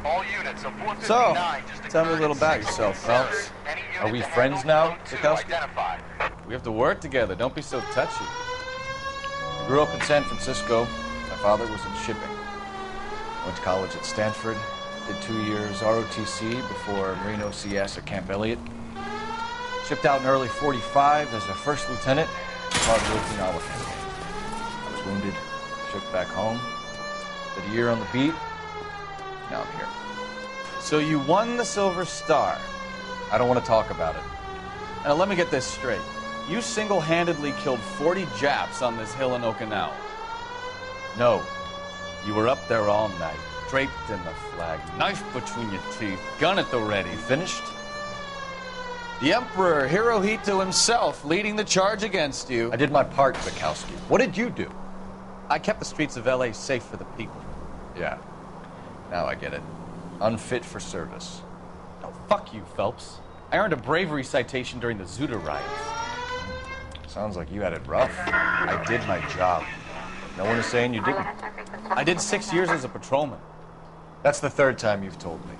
All units of So, 459 just tell me a little about yourself, Phelps. Are we friends now, Bukowski? Identify. We have to work together. Don't be so touchy. I grew up in San Francisco. My father was in shipping. Went to college at Stanford. Did 2 years ROTC before Marine OCS at Camp Elliott. Shipped out in early 45 as a first lieutenant. Hard-working Oliphant. I was wounded. Shipped back home. Did a year on the beat. Now I'm here. So you won the Silver Star. I don't want to talk about it. Now let me get this straight. You single-handedly killed 40 Japs on this hill in Okinawa. No. You were up there all night, draped in the flag, knife between your teeth, gun at the ready. Finished? The Emperor Hirohito himself leading the charge against you. I did my part, Bukowski. What did you do? I kept the streets of L.A. safe for the people. Yeah. Now I get it. Unfit for service. Oh, fuck you, Phelps. I earned a bravery citation during the Zuda riots. Sounds like you had it rough. I did my job. No one is saying you didn't. I did 6 years as a patrolman. That's the third time you've told me.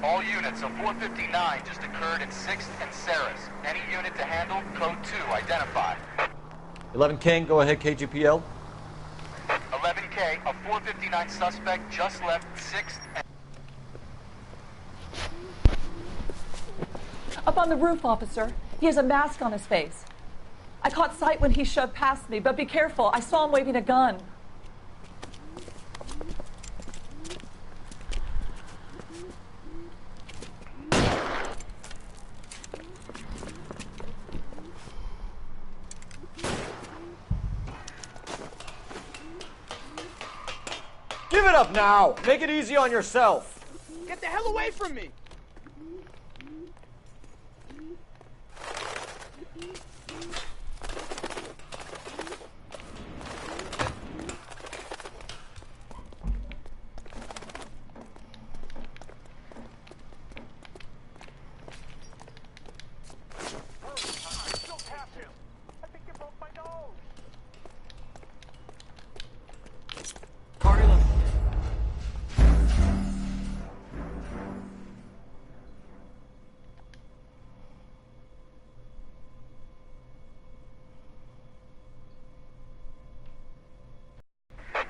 All units of 459 just occurred in 6th and Saris. Any unit to handle, code 2, identify. 11 King, go ahead, KGPL. 11K, a 459 suspect just left 6th and... Up on the roof, officer. He has a mask on his face. I caught sight when he shoved past me, but be careful. I saw him waving a gun. Give it up now! Make it easy on yourself! Get the hell away from me!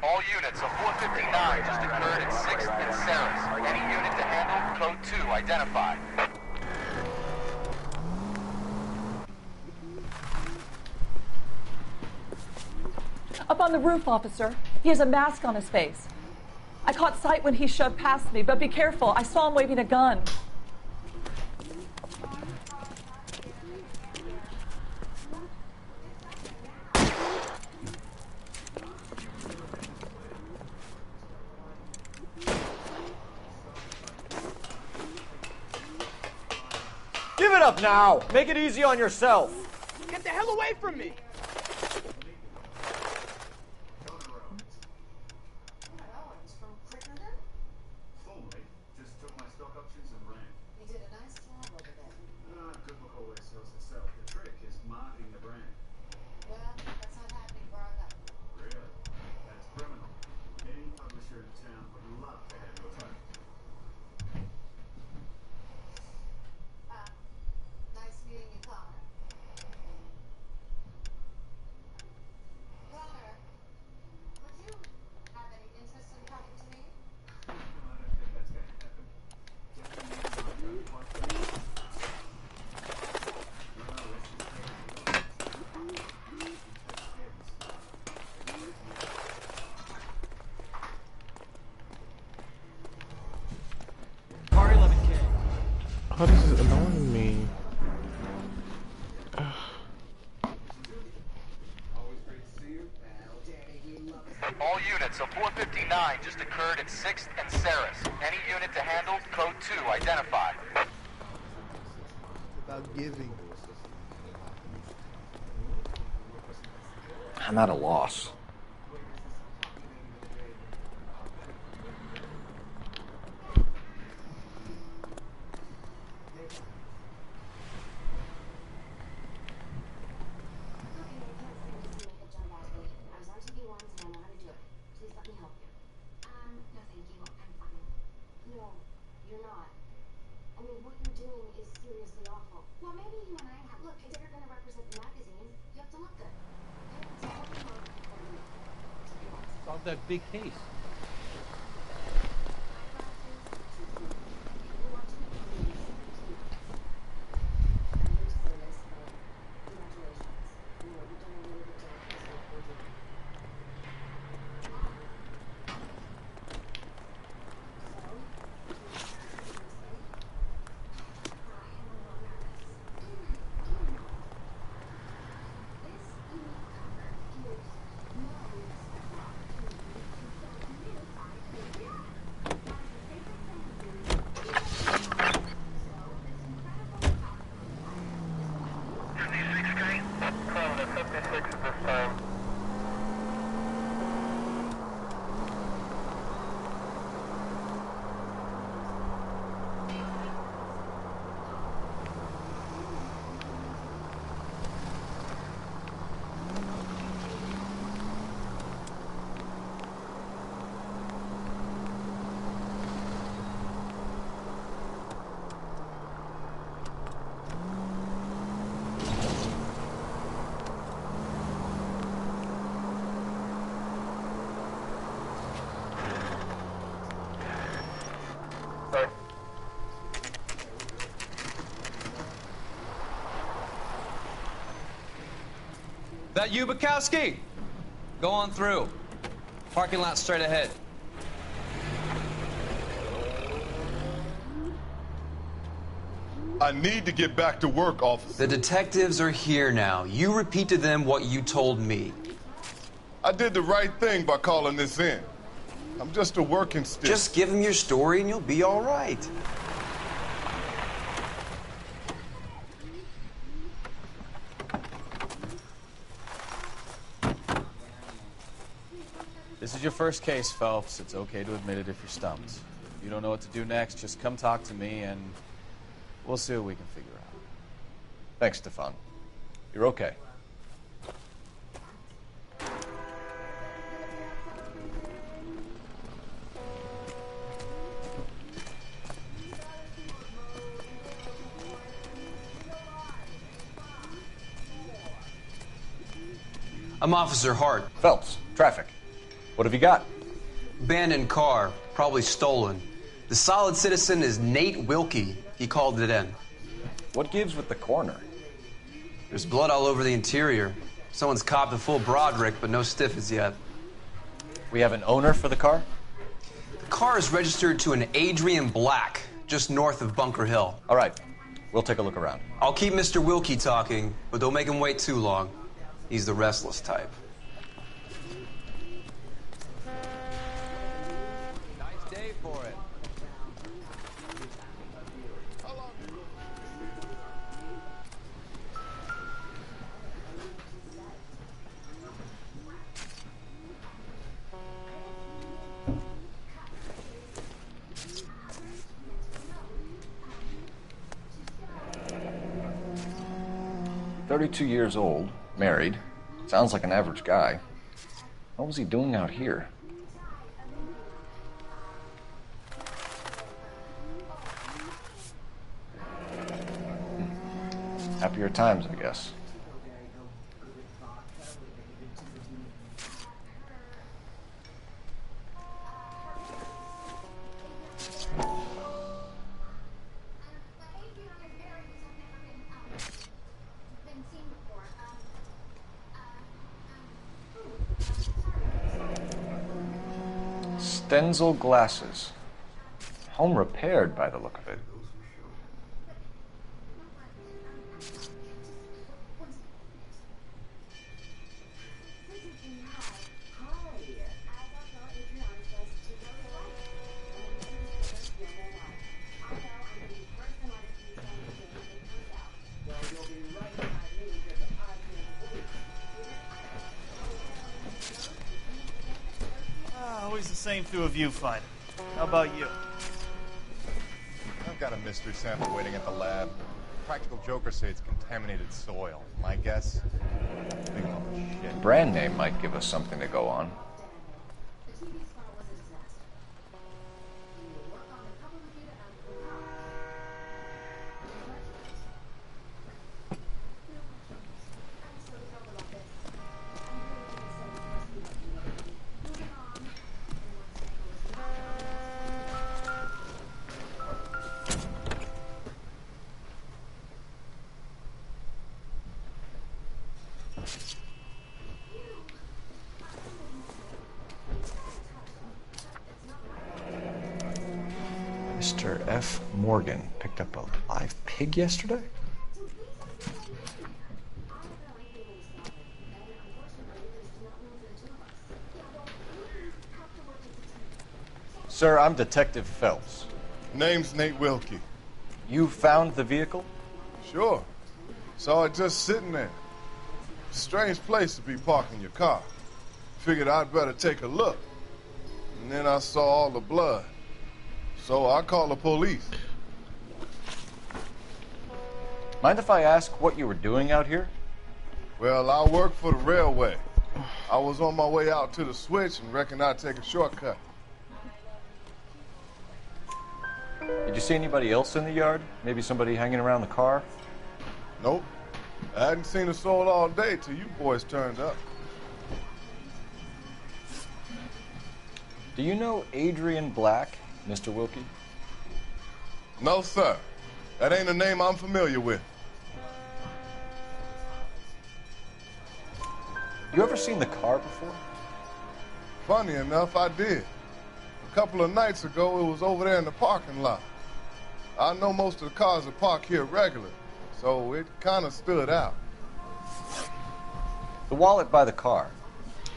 All units of 459 just occurred in 6th and Saris. Any unit to handle, code 2, identify. Up on the roof, officer. He has a mask on his face. I caught sight when he shoved past me, but be careful. I saw him waving a gun. Give it up now! Make it easy on yourself! Get the hell away from me! Oh, this is annoying me. All units of 459 just occurred in 6th and Saris. Any unit to handle, code 2, identify. About giving. I'm at a loss. seriously awful. Well, maybe you and I have. Look, if you're gonna represent the magazine, you have to look good. Okay? So what do you want? What do you want? Solve that big case. That you, Bukowski? Go on through. Parking lot straight ahead. I need to get back to work, officer. The detectives are here now. You repeat to them what you told me. I did the right thing by calling this in. I'm just a working stick. Just give them your story and you'll be all right. This is your first case, Phelps. It's okay to admit it if you're stumped. If you don't know what to do next, just come talk to me and we'll see what we can figure out. Thanks, Stefan. You're okay. I'm Officer Hart. Phelps, traffic. What have you got? Abandoned car, probably stolen. The solid citizen is Nate Wilkie. He called it in. What gives with the coroner? There's blood all over the interior. Someone's copped a full Broderick, but no stiff as yet. We have an owner for the car? The car is registered to an Adrian Black, just north of Bunker Hill. All right, we'll take a look around. I'll keep Mr. Wilkie talking, but don't make him wait too long. He's the restless type. Nice day for it. $32 old, married. Sounds like an average guy. What was he doing out here? Happier times, I guess. Stenzel glasses. Home repaired by the look of it. Always the same through a viewfinder. How about you? I've got a mystery sample waiting at the lab. Practical jokers say it's contaminated soil. My guess? Big lump of shit. Brand name might give us something to go on. Mr. F. Morgan picked up a live pig yesterday? Sir, I'm Detective Phelps. Name's Nate Wilkie. You found the vehicle? Sure. Saw it just sitting there. Strange place to be parking your car. Figured I'd better take a look. And then I saw all the blood. So I called the police. Mind if I ask what you were doing out here? Well, I work for the railway. I was on my way out to the switch and reckoned I'd take a shortcut. Did you see anybody else in the yard? Maybe somebody hanging around the car? Nope. I hadn't seen a soul all day till you boys turned up. Do you know Adrian Black, Mr. Wilkie? No, sir. That ain't a name I'm familiar with. You ever seen the car before? Funny enough, I did. A couple of nights ago, it was over there in the parking lot. I know most of the cars are parked here regular, so it kind of stood out. The wallet by the car.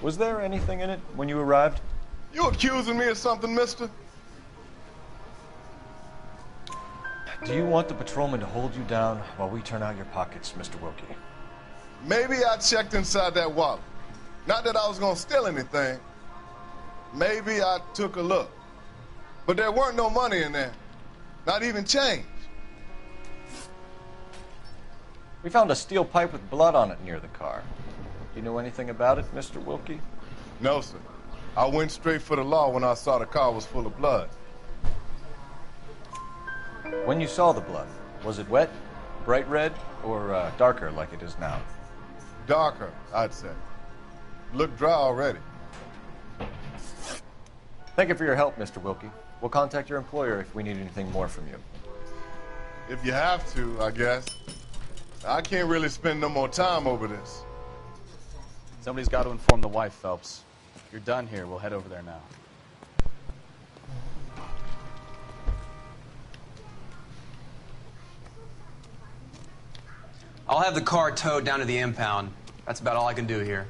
Was there anything in it when you arrived? You accusing me of something, mister? Do you want the patrolman to hold you down while we turn out your pockets, Mr. Wilkie? Maybe I checked inside that wallet. Not that I was gonna steal anything. Maybe I took a look. But there weren't no money in there. Not even change. We found a steel pipe with blood on it near the car. Do you know anything about it, Mr. Wilkie? No, sir. I went straight for the law when I saw the car was full of blood. When you saw the blood, was it wet, bright red, or darker like it is now? Darker, I'd say. Looked dry already. Thank you for your help, Mr. Wilkie. We'll contact your employer if we need anything more from you. If you have to, I guess. I can't really spend no more time over this. Somebody's got to inform the wife, Phelps. You're done here. We'll head over there now. I'll have the car towed down to the impound. That's about all I can do here.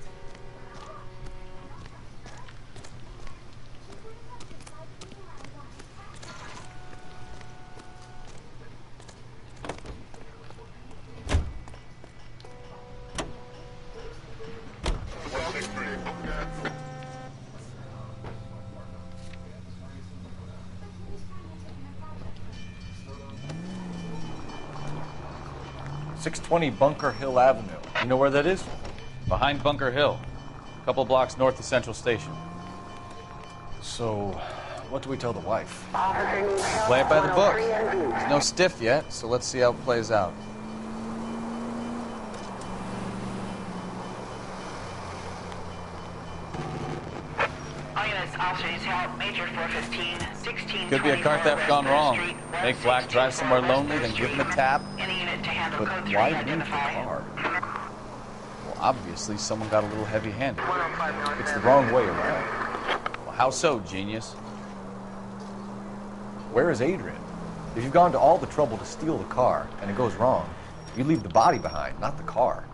.620 Bunker Hill Avenue. You know where that is? Behind Bunker Hill. A couple blocks north of Central Station. So, what do we tell the wife? Play it by the book. There's no stiff yet, so let's see how it plays out. Could be a car theft gone wrong. Make Black drive somewhere lonely, then give him a tap. But why leave the car? Well, obviously someone got a little heavy-handed. It's the wrong way around. Well, how so, genius? Where is Adrian? If you've gone to all the trouble to steal the car and it goes wrong, you leave the body behind, not the car.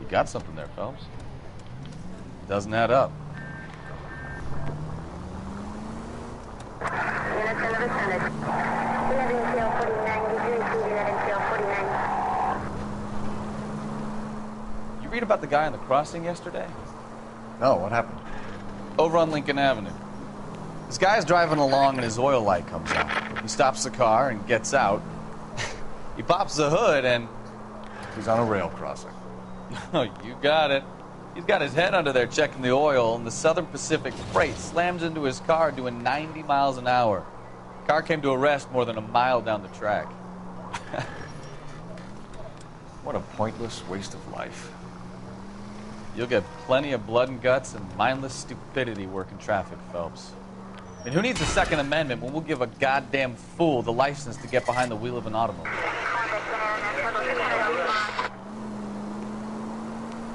You got something there, Phelps. Doesn't add up. You read about the guy on the crossing yesterday? No, what happened? Over on Lincoln Avenue. This guy's driving along and his oil light comes on. He stops the car and gets out. He pops the hood and... He's on a rail crossing. Oh, you got it. He's got his head under there checking the oil, and the Southern Pacific Freight slams into his car doing 90 miles an hour. Car came to a rest more than a mile down the track. What a pointless waste of life. You'll get plenty of blood and guts and mindless stupidity working traffic, Phelps. I mean, who needs a Second Amendment when we'll give a goddamn fool the license to get behind the wheel of an automobile?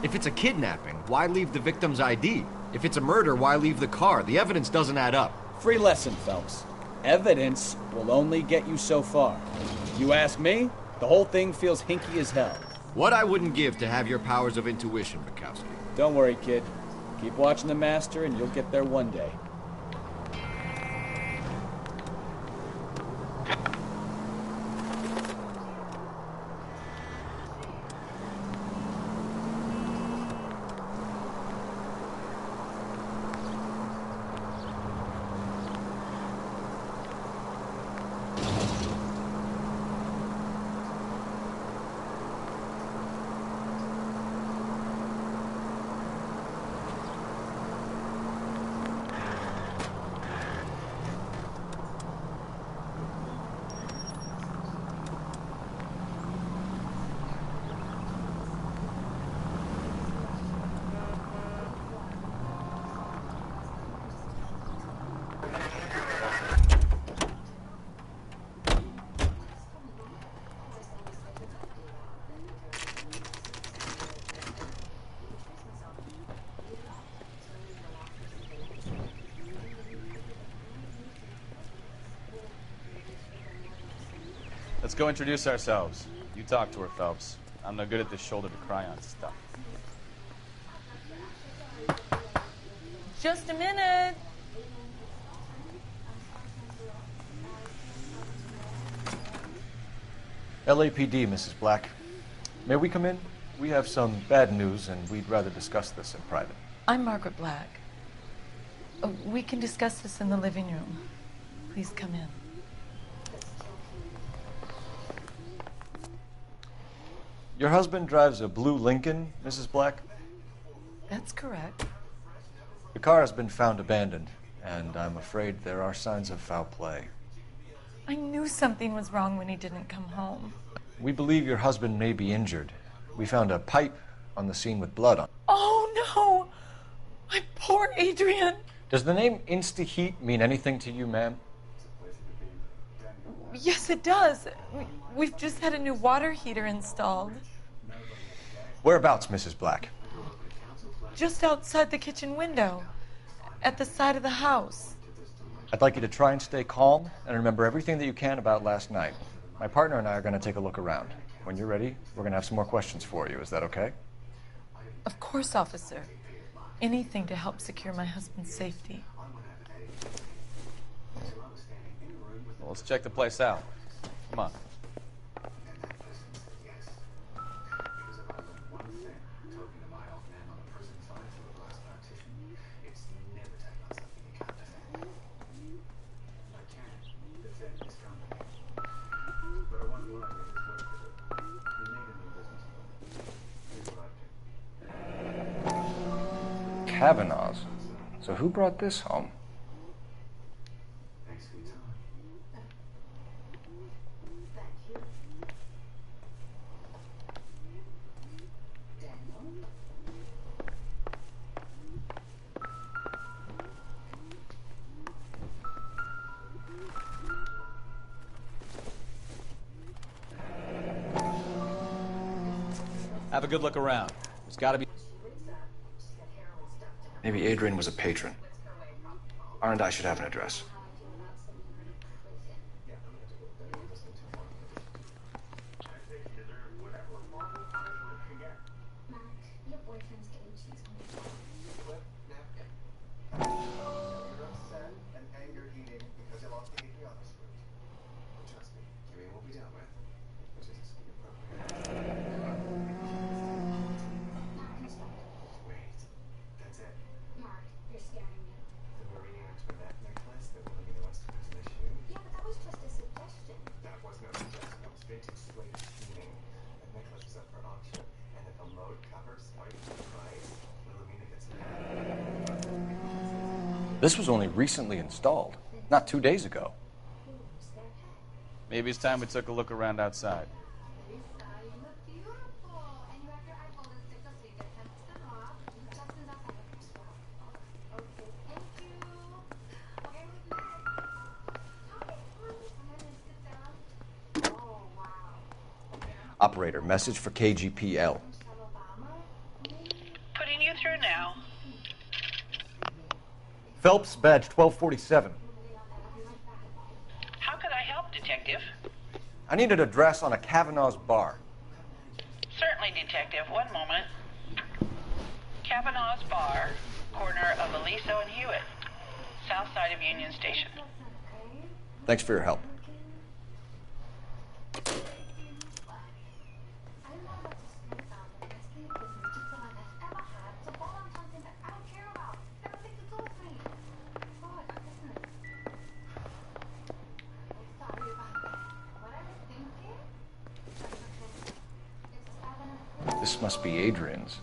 If it's a kidnapping, why leave the victim's ID? If it's a murder, why leave the car? The evidence doesn't add up. Free lesson, Phelps. Evidence will only get you so far. You ask me, the whole thing feels hinky as hell. What I wouldn't give to have your powers of intuition, Bukowski. Don't worry, kid. Keep watching the master and you'll get there one day. Let's go introduce ourselves. You talk to her, Phelps. I'm no good at this shoulder to cry on stuff. Just a minute. LAPD, Mrs. Black. May we come in? We have some bad news, and we'd rather discuss this in private. I'm Margaret Black. We can discuss this in the living room. Please come in. Your husband drives a blue Lincoln, Mrs. Black? That's correct. The car has been found abandoned, and I'm afraid there are signs of foul play. I knew something was wrong when he didn't come home. We believe your husband may be injured. We found a pipe on the scene with blood on it. Oh, no! My poor Adrian! Does the name Insta-Heat mean anything to you, ma'am? Yes, it does. We've just had a new water heater installed. Whereabouts, Mrs. Black? Just outside the kitchen window, at the side of the house. I'd like you to try and stay calm and remember everything that you can about last night. My partner and I are going to take a look around. When you're ready, we're going to have some more questions for you. Is that okay? Of course, officer. Anything to help secure my husband's safety. Well, let's check the place out. Come on. Kavanaugh's. So who brought this home? Have a good look around. There's got to be... Maybe Adrian was a patron. R&I should have an address. This was only recently installed, not 2 days ago. Maybe it's time we took a look around outside. Operator, message for KGPL. Putting you through now. Phelps, badge 1247. help, Detective? I need an address on a Kavanaugh's bar. Certainly, Detective. One moment. Kavanaugh's Bar, corner of Aliso and Hewitt, south side of Union Station. Thanks for your help. This must be Adrian's.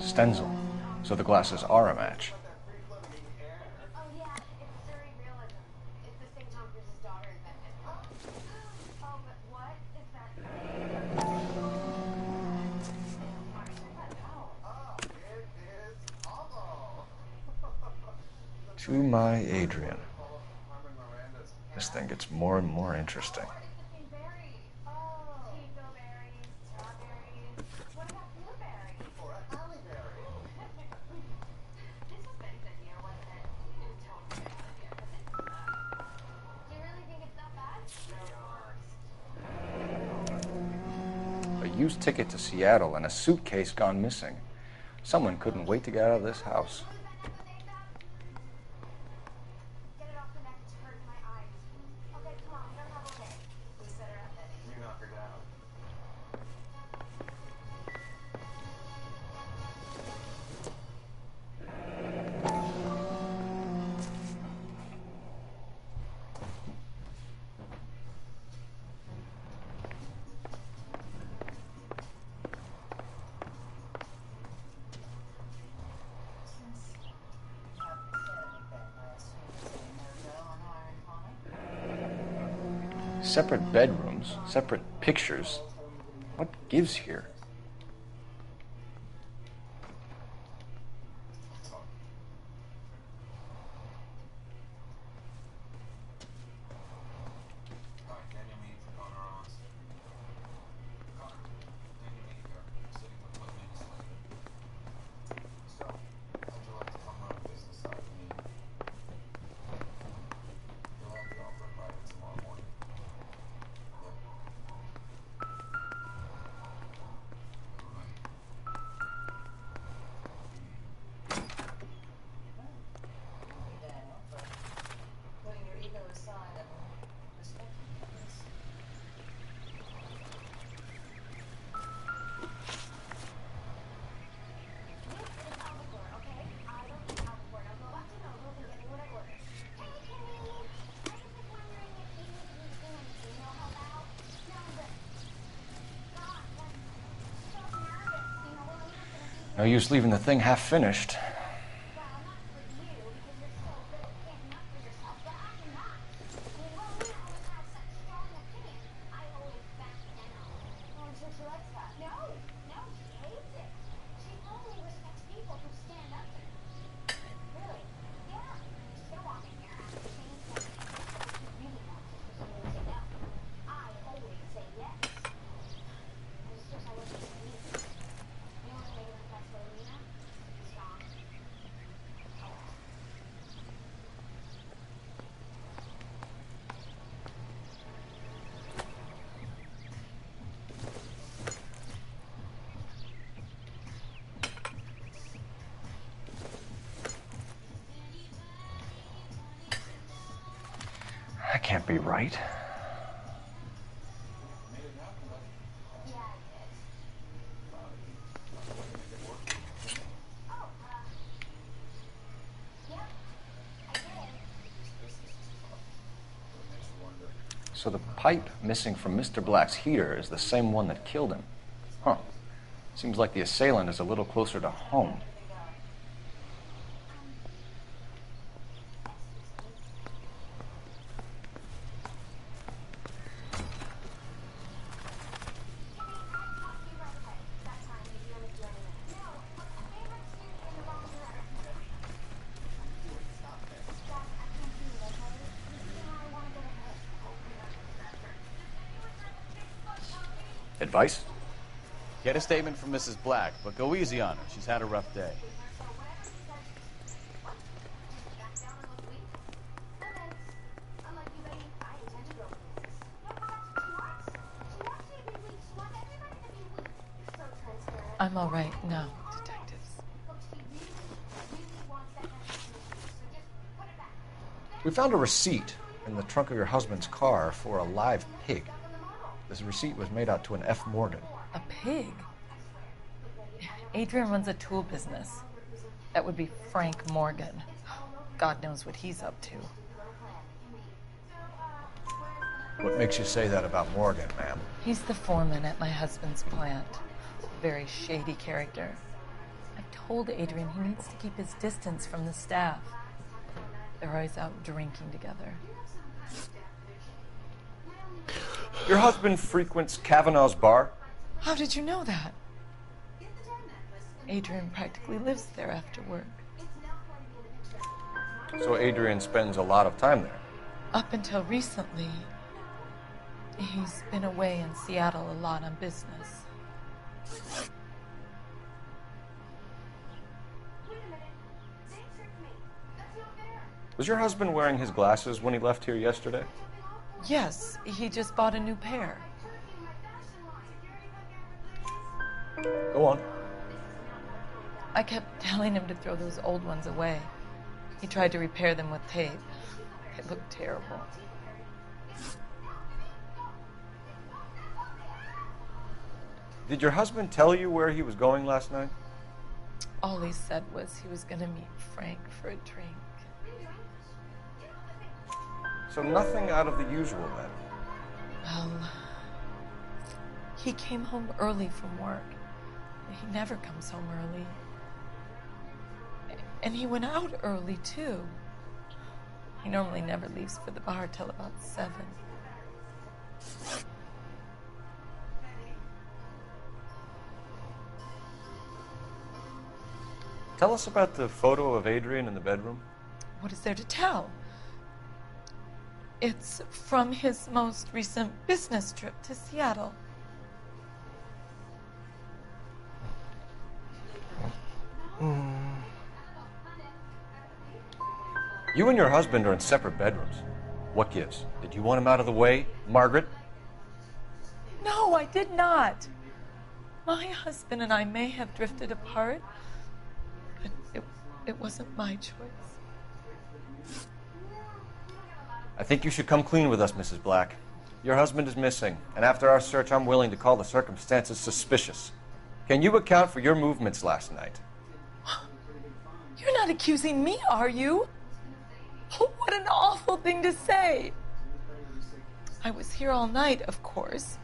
Stenzel. So the glasses are a match. To my Adrian. This thing gets more and more interesting. A used ticket to Seattle and a suitcase gone missing. Someone couldn't wait to get out of this house. Separate bedrooms, separate pictures. What gives here? No use leaving the thing half finished. That can't be right. So the pipe missing from Mr. Black's heater is the same one that killed him. Huh. Seems like the assailant is a little closer to home. Advice? Get a statement from Mrs. Black, but go easy on her. She's had a rough day. I'm all right now, detectives. We found a receipt in the trunk of your husband's car for a live pig. This receipt was made out to an F. Morgan. A pig? Adrian runs a tool business. That would be Frank Morgan. God knows what he's up to. What makes you say that about Morgan, ma'am? He's the foreman at my husband's plant. A very shady character. I've told Adrian he needs to keep his distance from the staff. They're always out drinking together. Your husband frequents Kavanaugh's bar? How did you know that? Adrian practically lives there after work. So Adrian spends a lot of time there? Up until recently, he's been away in Seattle a lot on business. Was your husband wearing his glasses when he left here yesterday? Yes, he just bought a new pair. Go on. I kept telling him to throw those old ones away. He tried to repair them with tape. It looked terrible. Did your husband tell you where he was going last night? All he said was he was going to meet Frank for a drink. So nothing out of the usual then? Well, he came home early from work. He never comes home early. And he went out early, too. He normally never leaves for the bar till about 7. Tell us about the photo of Adrian in the bedroom. What is there to tell? It's from his most recent business trip to Seattle. You and your husband are in separate bedrooms. What gives? Did you want him out of the way, Margaret? No, I did not. My husband and I may have drifted apart, but it wasn't my choice. I think you should come clean with us, Mrs. Black. Your husband is missing, and after our search, I'm willing to call the circumstances suspicious. Can you account for your movements last night? You're not accusing me, are you? What an awful thing to say. I was here all night, of course,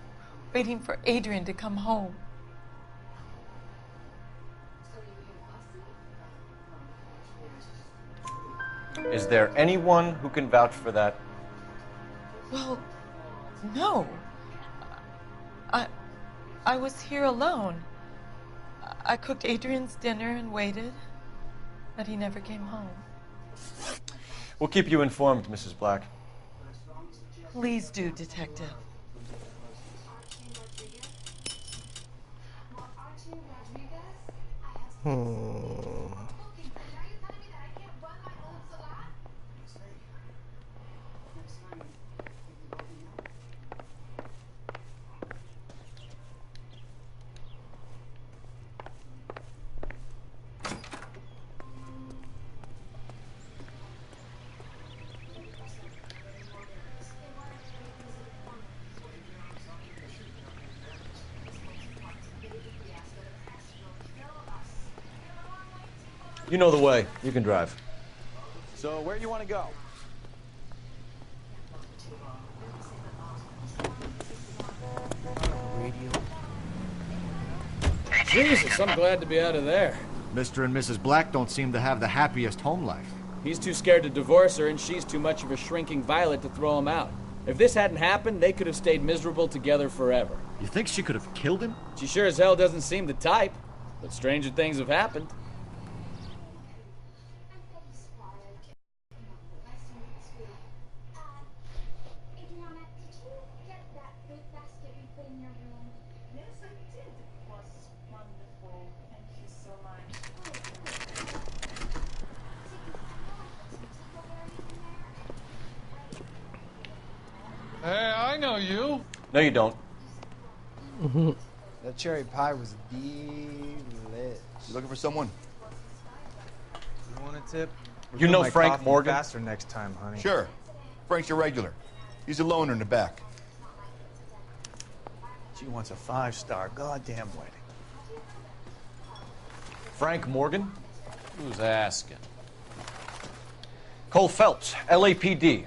waiting for Adrian to come home. Is there anyone who can vouch for that? Well, no. I was here alone. I cooked Adrian's dinner and waited, but he never came home. We'll keep you informed, Mrs. Black. Please do, Detective. You know the way. You can drive. So where do you want to go? Jesus, I'm glad to be out of there. Mr. and Mrs. Black don't seem to have the happiest home life. He's too scared to divorce her, and she's too much of a shrinking violet to throw him out. If this hadn't happened, they could have stayed miserable together forever. You think she could have killed him? She sure as hell doesn't seem the type, but stranger things have happened. Hey, I know you. No, you don't. That cherry pie was delish. You looking for someone? You want a tip? You know My Frank coffee Morgan? Faster next time, honey. Sure. Frank's your regular. He's a loner in the back. She wants a 5-star goddamn wedding. Frank Morgan? Who's asking? Cole Phelps, LAPD.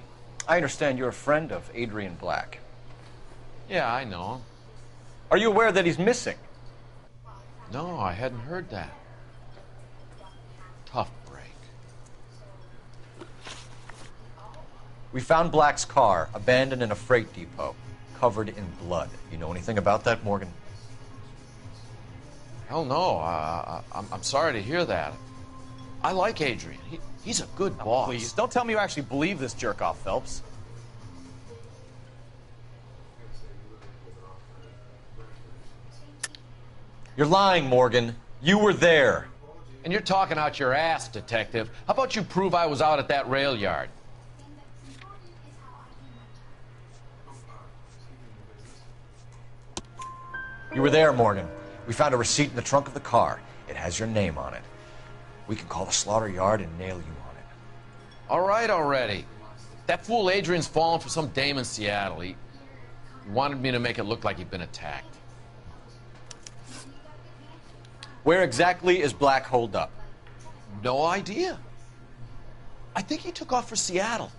I understand you're a friend of Adrian Black. Yeah, I know him. Are you aware that he's missing? No, I hadn't heard that. Tough break. We found Black's car abandoned in a freight depot, covered in blood. You know anything about that, Morgan? Hell no. I'm sorry to hear that. I like Adrian. He's a good boss. Please, don't tell me you actually believe this jerk-off, Phelps. You're lying, Morgan. You were there. And you're talking out your ass, detective. How about you prove I was out at that rail yard? You were there, Morgan. We found a receipt in the trunk of the car. It has your name on it. We can call the slaughter yard and nail you on it. All right already. That fool Adrian's fallen for some dame in Seattle. He wanted me to make it look like he'd been attacked. Where exactly is Black holed up? No idea. I think he took off for Seattle.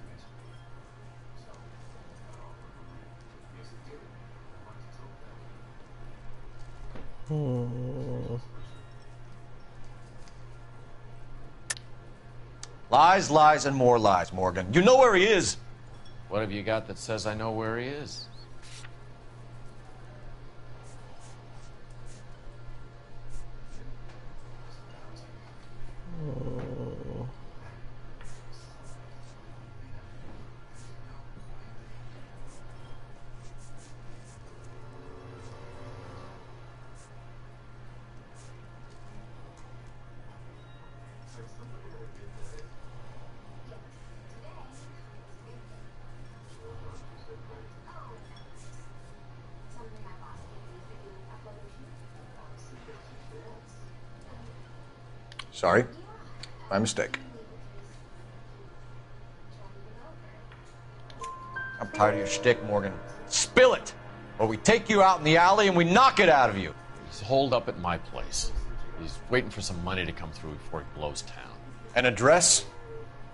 Lies, lies, and more lies, Morgan. You know where he is. What have you got that says I know where he is? Sorry. My mistake. I'm tired of your shtick, Morgan. Spill it! Or we take you out in the alley and we knock it out of you. He's holed up at my place. He's waiting for some money to come through before he blows town. An address?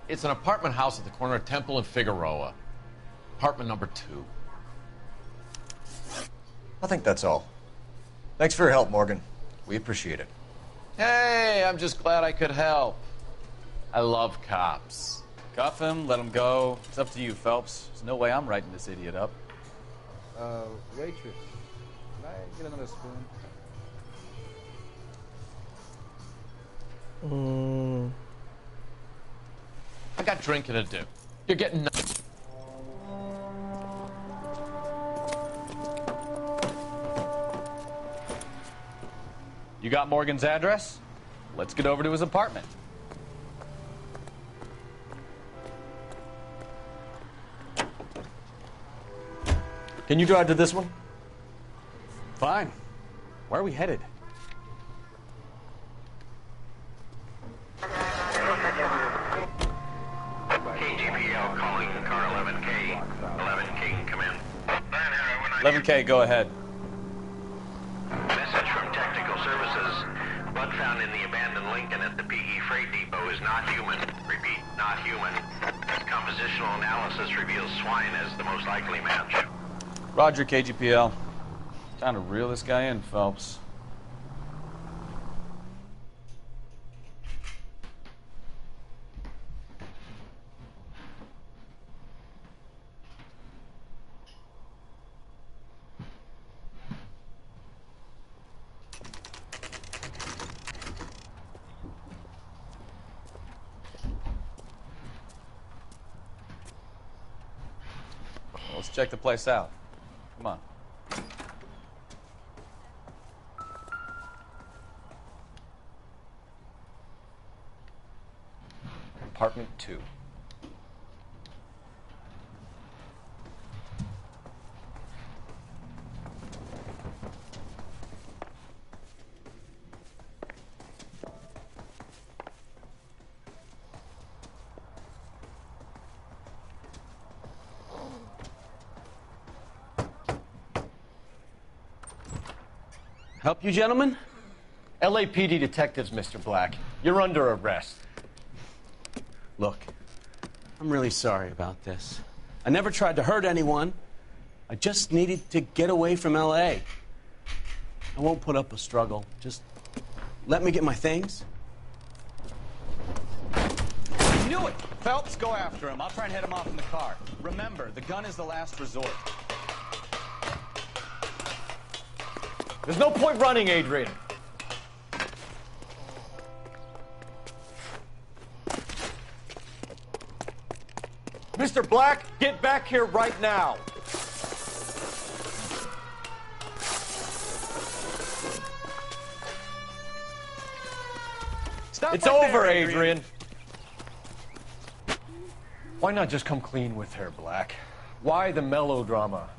It's an apartment house at the corner of Temple and Figueroa. Apartment number 2. I think that's all. Thanks for your help, Morgan. We appreciate it. Hey, I'm just glad I could help. I love cops. Cuff him, let him go. It's up to you, Phelps. There's no way I'm writing this idiot up. Waitress, can I get another spoon? I got drinking to do. You're getting... You got Morgan's address? Let's get over to his apartment. Can you drive to this one? Fine. Where are we headed? KGPL calling car 11K. 11K, come in. 11K, go ahead. Message from Technical Services. Blood found in the abandoned Lincoln at the PE Freight Depot is not human. Repeat, not human. Compositional analysis reveals swine as the most likely match. Roger, KGPL. Time to reel this guy in, Phelps. Let's check the place out. Come on. Apartment 2. Help you, gentlemen? LAPD detectives, Mr. Black. You're under arrest. Look, I'm really sorry about this. I never tried to hurt anyone. I just needed to get away from L.A. I won't put up a struggle. Just let me get my things. I knew it! Phelps, go after him. I'll try and head him off in the car. Remember, the gun is the last resort. There's no point running, Adrian. Mr. Black, get back here right now. Stop it's right over, there, Adrian. Why not just come clean with her, Black? Why the melodrama?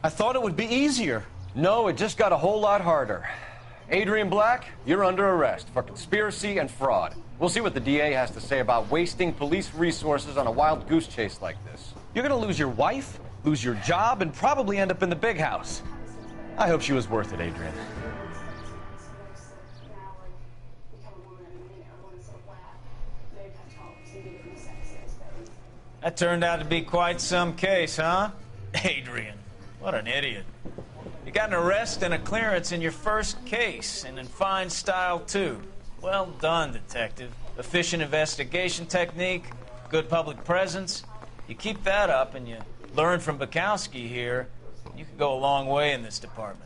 I thought it would be easier. No, it just got a whole lot harder. Adrian Black, you're under arrest for conspiracy and fraud. We'll see what the DA has to say about wasting police resources on a wild goose chase like this. You're gonna lose your wife, lose your job, and probably end up in the big house. I hope she was worth it, Adrian. That turned out to be quite some case, huh? Adrian, what an idiot. You got an arrest and a clearance in your first case, and in fine style, too. Well done, detective. Efficient investigation technique, good public presence. You keep that up and you learn from Bukowski here, you could go a long way in this department.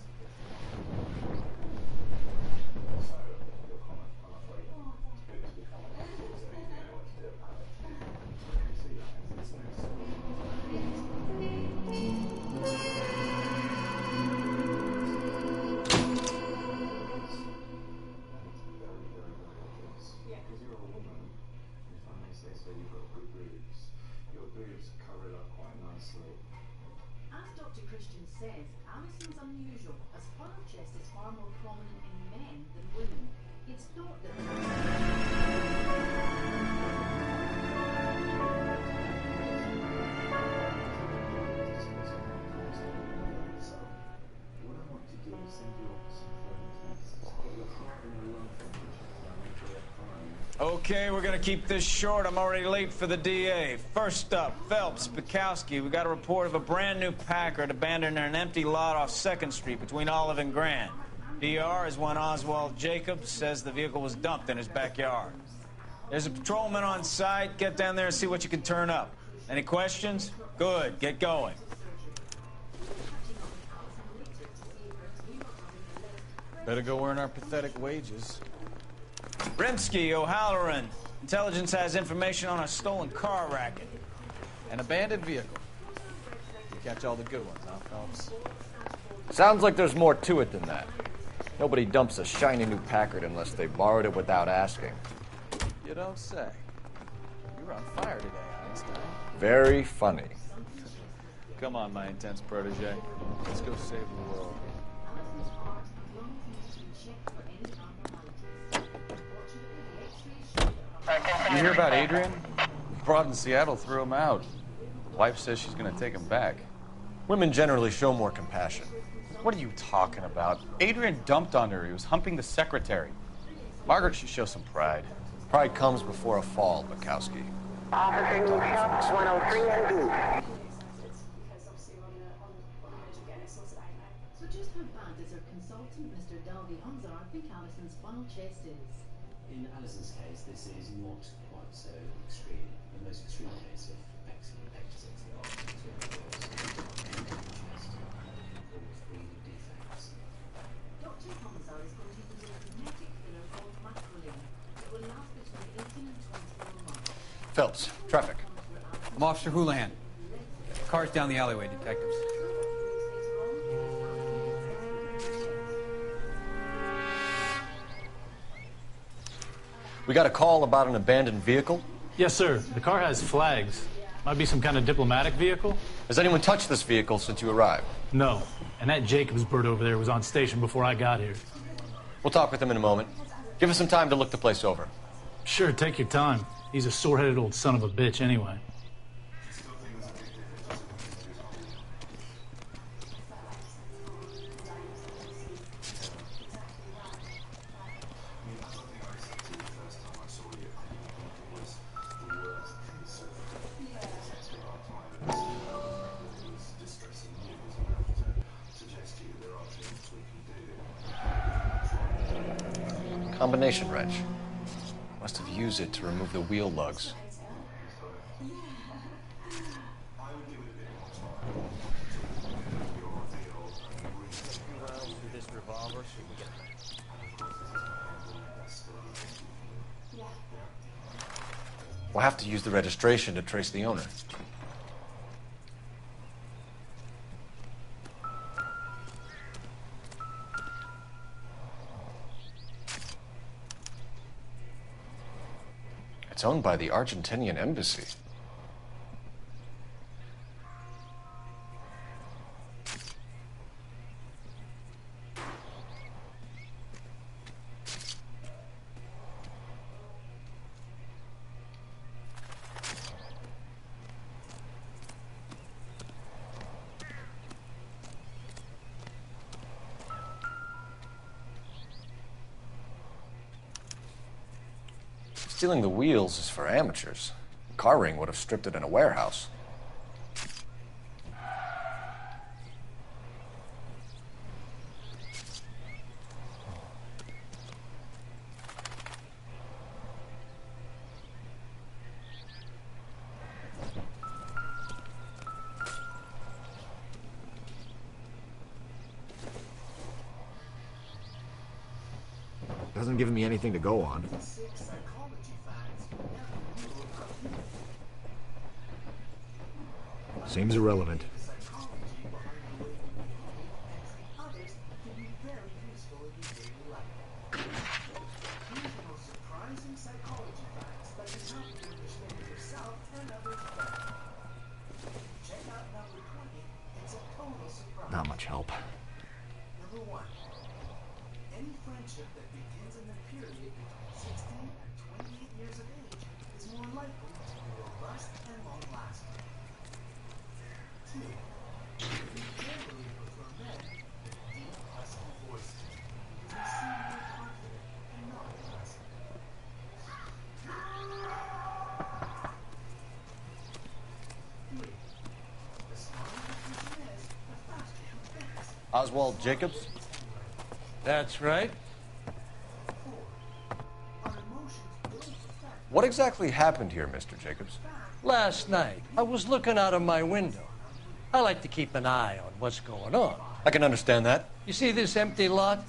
Okay, we're gonna keep this short. I'm already late for the DA. First up, Phelps, Bukowski. We got a report of a brand new Packard abandoned in an empty lot off 2nd Street between Olive and Grand. DR is one Oswald Jacobs, says the vehicle was dumped in his backyard. There's a patrolman on site. Get down there and see what you can turn up. Any questions? Good, get going. Better go earn our pathetic wages. Rimsky, O'Halloran. Intelligence has information on a stolen car racket. An abandoned vehicle. You catch all the good ones, huh, Phelps? Sounds like there's more to it than that. Nobody dumps a shiny new Packard unless they borrowed it without asking. You don't say. You were on fire today, Einstein. Very funny. Come on, my intense protege. Let's go save the world. You hear about Adrian? Broad in Seattle threw him out. Wife says she's gonna take him back. Women generally show more compassion. What are you talking about? Adrian dumped on her. He was humping the secretary. Margaret should show some pride. Pride comes before a fall, Bukowski. Officer New Shop, 103 and B. So just how bad does her consultant, Mr. Dalby Hunzar, think Alison's final chest is? In Alison's case, this is not quite so extreme. The most extreme case of excellent chest defects. Dr. Hunzar is going to use a genetic filler called macrolide. It will last between 18 and 24 months. Phelps, traffic. I'm Officer Houlihan. Car's down the alleyway, detectives. We got a call about an abandoned vehicle? Yes, sir. The car has flags. Might be some kind of diplomatic vehicle. Has anyone touched this vehicle since you arrived? No. And that Jacobs bird over there was on station before I got here. We'll talk with him in a moment. Give us some time to look the place over. Sure, take your time. He's a sore-headed old son of a bitch anyway. Combination wrench. Must have used it to remove the wheel lugs. We'll have to use the registration to trace the owner. It's owned by the Argentinian embassy. Stealing the wheels is for amateurs. Car ring would have stripped it in a warehouse. Doesn't give me anything to go on. Seems irrelevant. Not much help. Number 1. Any friendship that begins in the period between 16 and 28 years of age is more likely to be robust and long-lasting. 2. We generally prefer men with deep, husky voices because they seem more confident and not aggressive. 3. The smarter the person is, the faster he thinks. Oswald Jacobs? That's right. What exactly happened here, Mr. Jacobs? Last night, I was looking out of my window. I like to keep an eye on what's going on. I can understand that. You see this empty lot?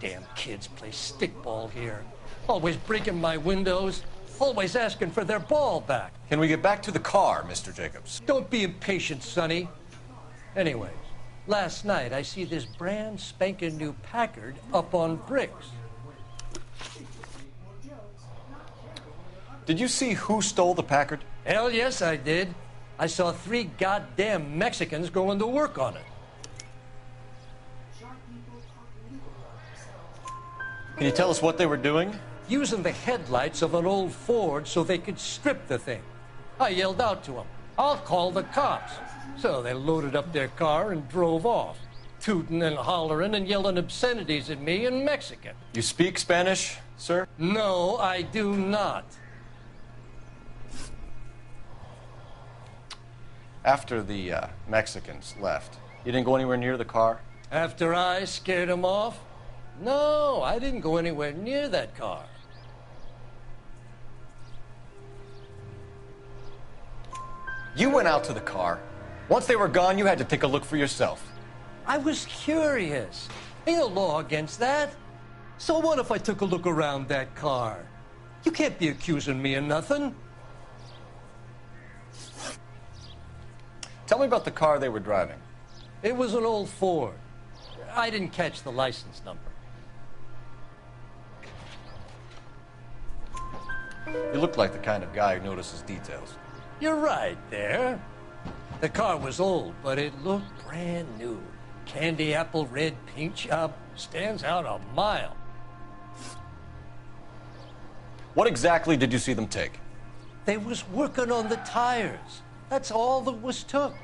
Damn kids play stickball here. Always breaking my windows, always asking for their ball back. Can we get back to the car, Mr. Jacobs? Don't be impatient, Sonny. Anyways, last night I see this brand spanking new Packard up on bricks. Did you see who stole the Packard? Hell yes, I did. I saw 3 goddamn Mexicans going to work on it. Can you tell us what they were doing? Using the headlights of an old Ford so they could strip the thing. I yelled out to them, "I'll call the cops." So they loaded up their car and drove off, tooting and hollering and yelling obscenities at me in Mexican. You speak Spanish, sir? No, I do not. After the Mexicans left, you didn't go anywhere near the car? After I scared them off? No, I didn't go anywhere near that car. You went out to the car. Once they were gone, you had to take a look for yourself. I was curious. Ain't no law against that. So what if I took a look around that car? You can't be accusing me of nothing. Tell me about the car they were driving. It was an old Ford. I didn't catch the license number. You look like the kind of guy who notices details. You're right there. The car was old, but it looked brand new. Candy apple red paint job stands out a mile. What exactly did you see them take? They was working on the tires. That's all that was took.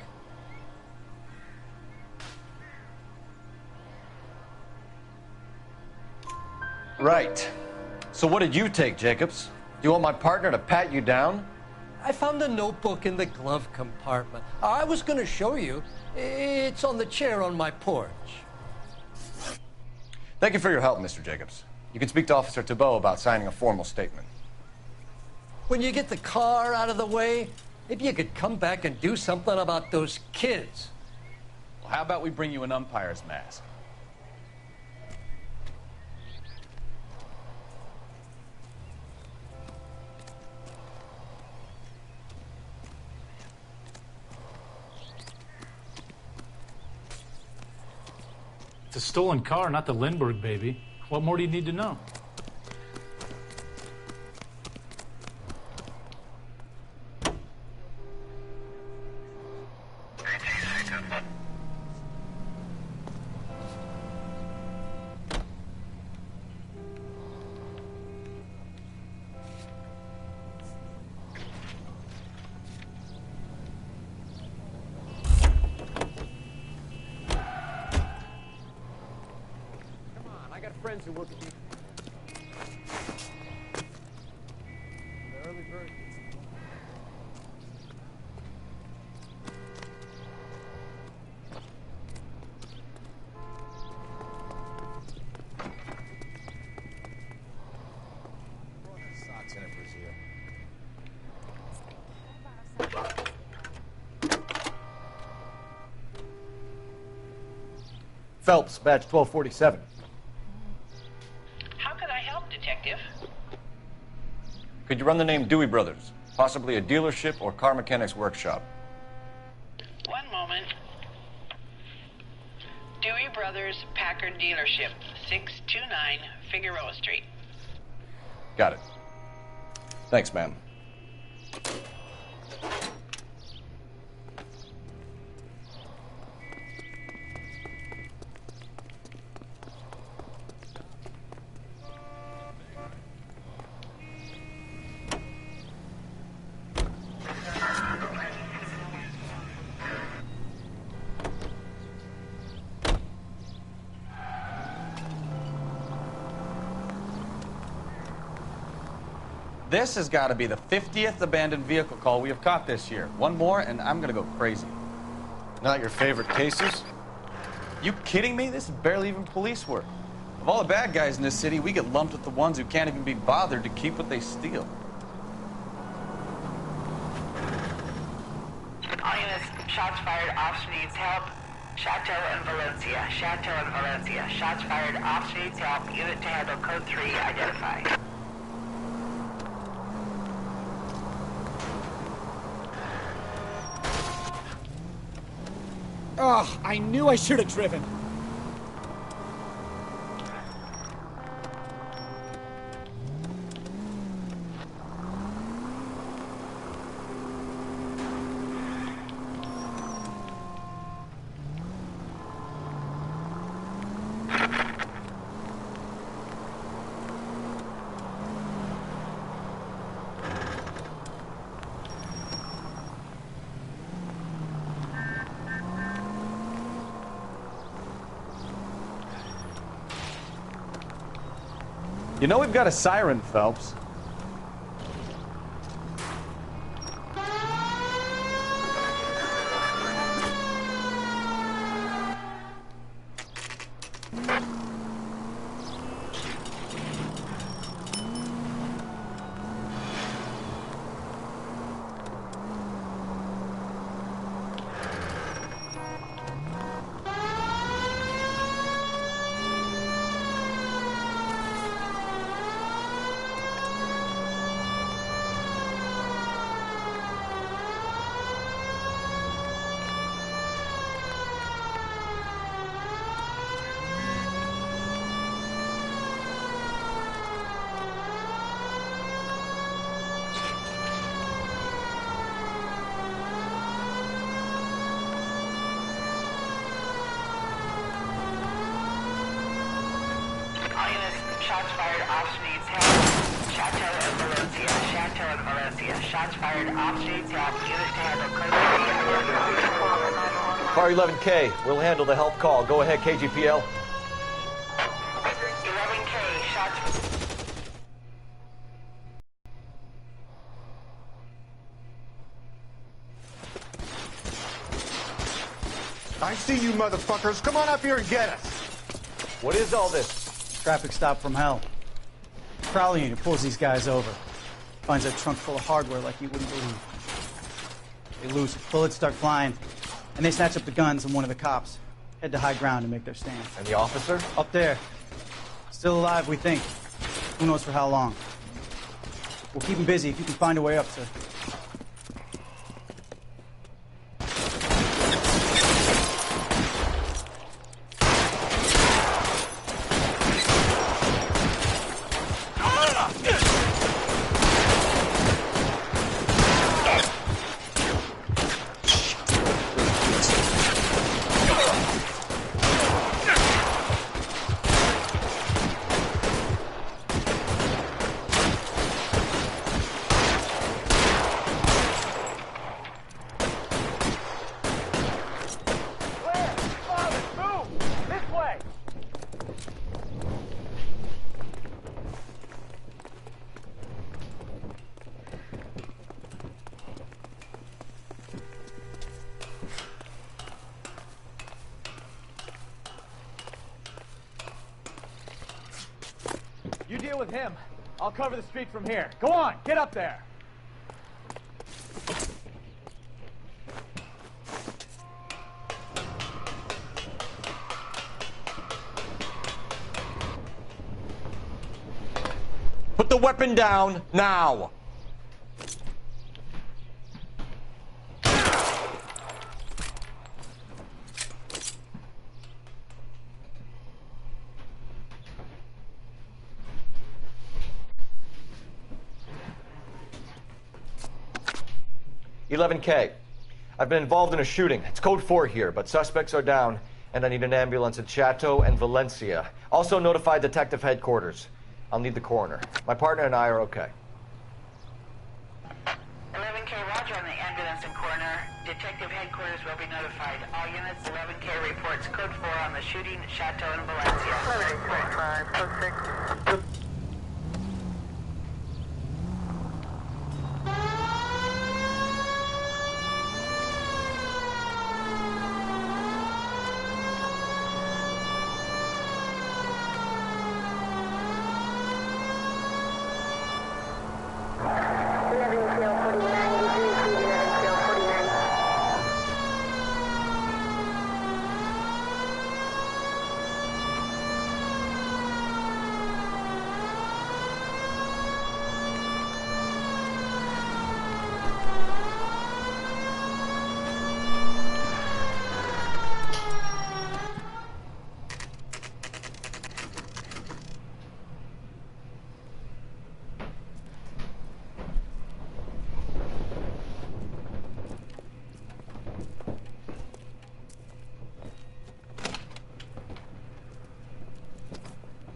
Right. So what did you take, Jacobs? Do you want my partner to pat you down? I found a notebook in the glove compartment. I was going to show you. It's on the chair on my porch. Thank you for your help, Mr. Jacobs. You can speak to Officer Thibault about signing a formal statement. When you get the car out of the way, maybe you could come back and do something about those kids. Well, how about we bring you an umpire's mask? It's a stolen car, not the Lindbergh baby. What more do you need to know? Friends who work at the... early bird. Socks in it for you. Phelps, badge 1247. Could you run the name Dewey Brothers? Possibly a dealership or car mechanics workshop. One moment. Dewey Brothers Packard Dealership, 629 Figueroa Street. Got it. Thanks, ma'am. This has got to be the 50th abandoned vehicle call we have caught this year. One more, and I'm going to go crazy. Not your favorite cases? You kidding me? This is barely even police work. Of all the bad guys in this city, we get lumped with the ones who can't even be bothered to keep what they steal. All units, shots fired, officer needs help. Chateau and Valencia. Chateau and Valencia. Shots fired, officer needs help. Unit to handle code 3, identify. Oh, I knew I should have driven. You know we've got a siren, Phelps. Shots fired, officer needs help. Chateau and Valencia. Chateau and Valencia. Shots fired, officer needs help. Units to handle code 3. Car 11K, we'll handle the help call. Go ahead, KGPL. 11K, shots. I see you motherfuckers. Come on up here and get us. What is all this? Traffic stop from hell. prowl unit pulls these guys over. Finds a trunk full of hardware like you wouldn't believe. They lose, bullets start flying, and they snatch up the guns and one of the cops. Head to high ground and make their stand. And the officer? Up there. Still alive, we think. Who knows for how long. We'll keep him busy if you can find a way up, sir. You deal with him. I'll cover the street from here. Go on, get up there. Put the weapon down, now! $11K. I've been involved in a shooting. It's code 4 here, but suspects are down, and I need an ambulance at Chateau and Valencia. Also notify detective headquarters. I'll need the coroner. My partner and I are okay. 11K, roger on the ambulance and coroner. Detective headquarters will be notified. All units, 11K reports code 4 on the shooting at Chateau and Valencia. 11.5, 06.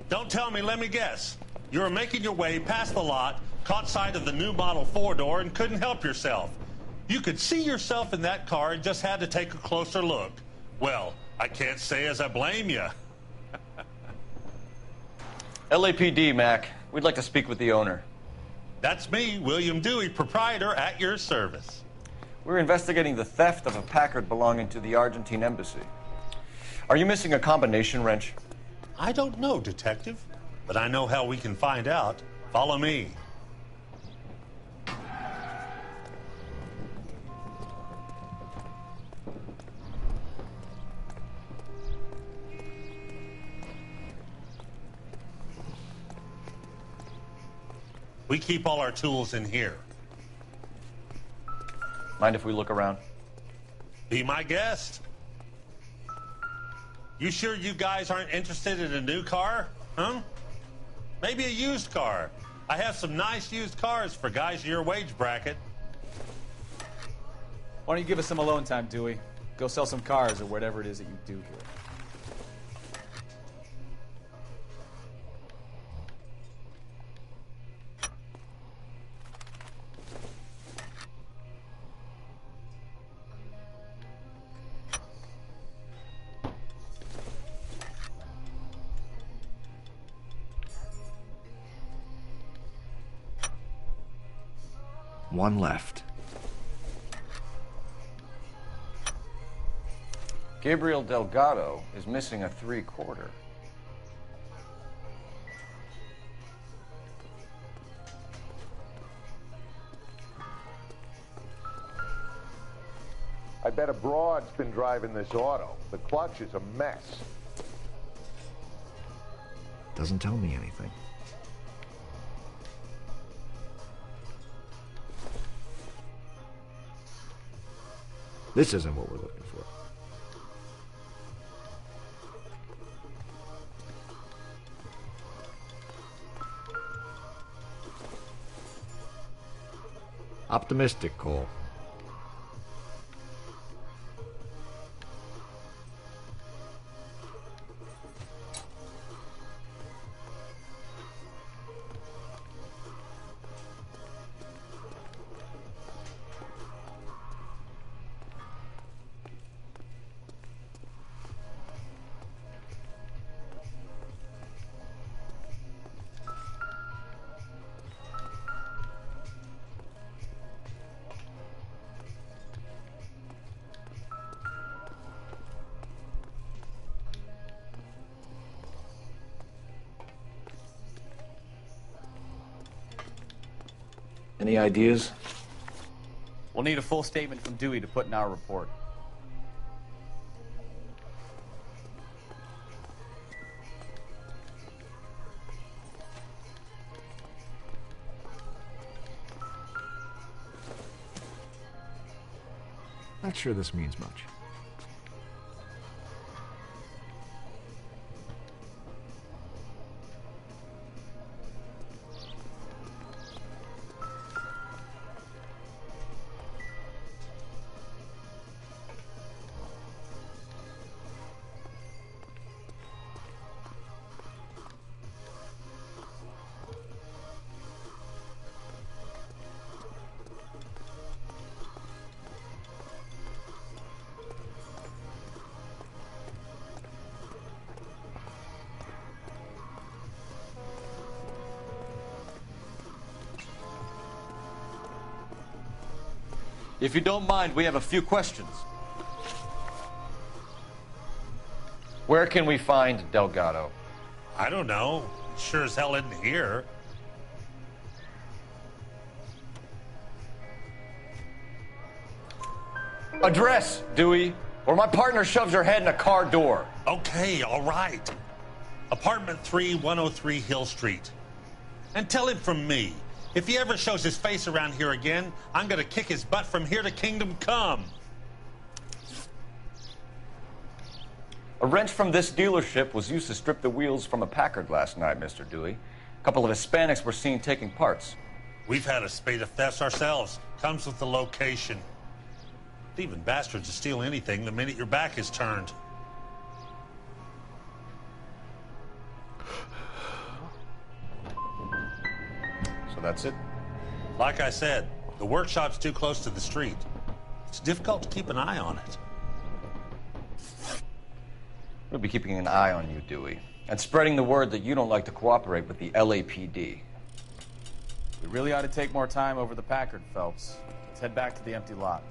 Don't tell me, let me guess. You were making your way past the lot, caught sight of the new model 4-door, and couldn't help yourself. You could see yourself in that car and just had to take a closer look. Well, I can't say as I blame you. LAPD, Mac. We'd like to speak with the owner. That's me, William Dewey, proprietor, at your service. We're investigating the theft of a Packard belonging to the Argentine embassy. Are you missing a combination wrench? I don't know, Detective, but I know how we can find out. Follow me. We keep all our tools in here. Mind if we look around? Be my guest. You sure you guys aren't interested in a new car? Huh? Maybe a used car. I have some nice used cars for guys in your wage bracket. Why don't you give us some alone time, Dewey? Go sell some cars or whatever it is that you do here. One left. Gabriel Delgado is missing a 3/4. I bet a broad's been driving this auto. The clutch is a mess. Doesn't tell me anything. This isn't what we're looking for. Optimistic, Cole. Any ideas? We'll need a full statement from Dewey to put in our report. Not sure this means much. If you don't mind, we have a few questions. Where can we find Delgado? I don't know. Sure as hell isn't here. Address, Dewey, or my partner shoves her head in a car door. Okay, all right. Apartment 3, 103 Hill Street. And tell him from me, if he ever shows his face around here again, I'm gonna kick his butt from here to Kingdom Come. A wrench from this dealership was used to strip the wheels from a Packard last night, Mr. Dewey. A couple of Hispanics were seen taking parts. We've had a spate of thefts ourselves. Comes with the location. Thieving bastards to steal anything the minute your back is turned. So that's it? Like I said, the workshop's too close to the street. It's difficult to keep an eye on it. We'll be keeping an eye on you, Dewey, and spreading the word that you don't like to cooperate with the LAPD. We really ought to take more time over the Packard, Phelps. Let's head back to the empty lot.